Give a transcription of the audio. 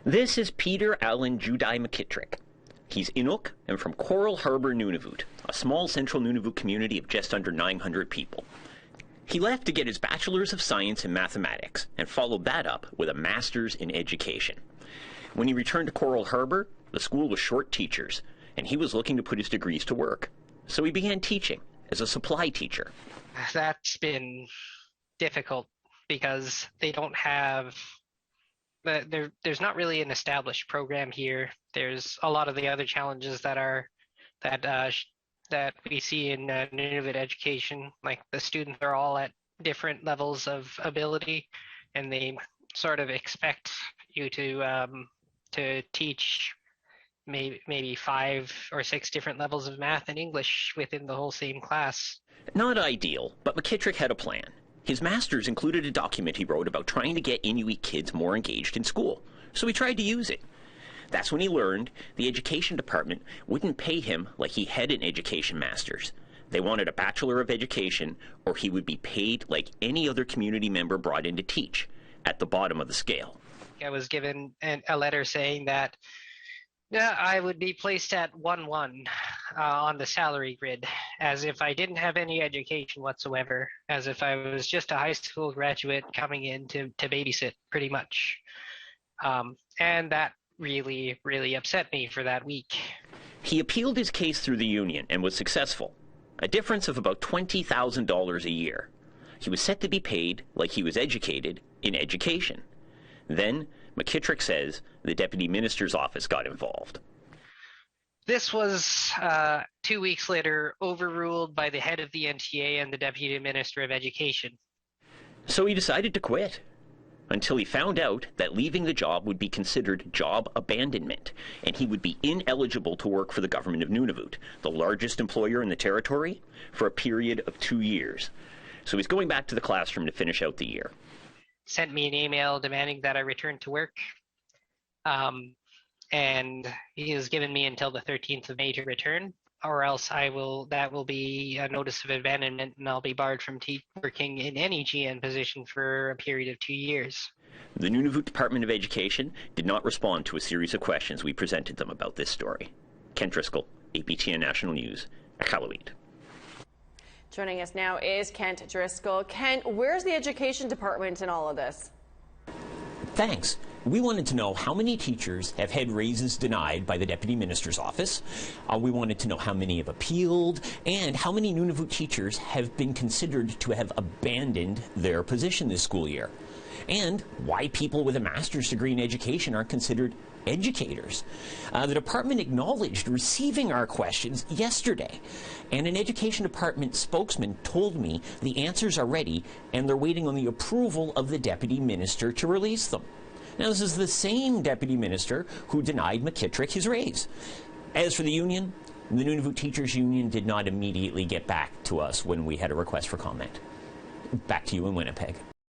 This is Peter Allen Judai McKittrick. He's Inuk and from Coral Harbour, Nunavut, a small central Nunavut community of just under 900 people. He left to get his Bachelor's of Science in Mathematics and followed that up with a Master's in Education. When he returned to Coral Harbour, the school was short teachers, and he was looking to put his degrees to work. So he began teaching as a supply teacher. That's been difficult because they don't have there's not really an established program here. There's a lot of the other challenges that we see in Nunavut education. Like the students are all at different levels of ability, and they sort of expect you to teach maybe 5 or 6 different levels of math and English within the whole same class. Not ideal, but McKittrick had a plan. His master's included a document he wrote about trying to get Inuit kids more engaged in school, so he tried to use it. That's when he learned the education department wouldn't pay him like he had an education master's. They wanted a Bachelor of Education, or he would be paid like any other community member brought in to teach, at the bottom of the scale. I was given a letter saying that I would be placed at 1-1 on the salary grid, as if I didn't have any education whatsoever, as if I was just a high school graduate coming in to babysit, pretty much. And that really, really upset me for that week. He appealed his case through the union and was successful, a difference of about $20,000 a year. He was set to be paid like he was educated in education. Then, McKittrick says the deputy minister's office got involved. This was 2 weeks later overruled by the head of the NTA and the deputy minister of education. So he decided to quit, until he found out that leaving the job would be considered job abandonment, and he would be ineligible to work for the government of Nunavut, the largest employer in the territory, for a period of 2 years. So he's going back to the classroom to finish out the year. Sent me an email demanding that I return to work. And he has given me until the 13th of May to return, or else that will be a notice of abandonment, and I'll be barred from working in any GN position for a period of 2 years. The Nunavut Department of Education did not respond to a series of questions we presented them about this story. Ken Driscoll, APTN National News, Iqaluit. Joining us now is Kent Driscoll. Kent, where's the education department in all of this? Thanks. We wanted to know how many teachers have had raises denied by the Deputy Minister's office. We wanted to know how many have appealed and how many Nunavut teachers have been considered to have abandoned their position this school year. And why people with a master's degree in education aren't considered educators. The department acknowledged receiving our questions yesterday, and an education department spokesman told me the answers are ready and they're waiting on the approval of the deputy minister to release them. Now, this is the same deputy minister who denied McKittrick his raise. As for the union, the Nunavut Teachers Union did not immediately get back to us when we had a request for comment. Back to you in Winnipeg.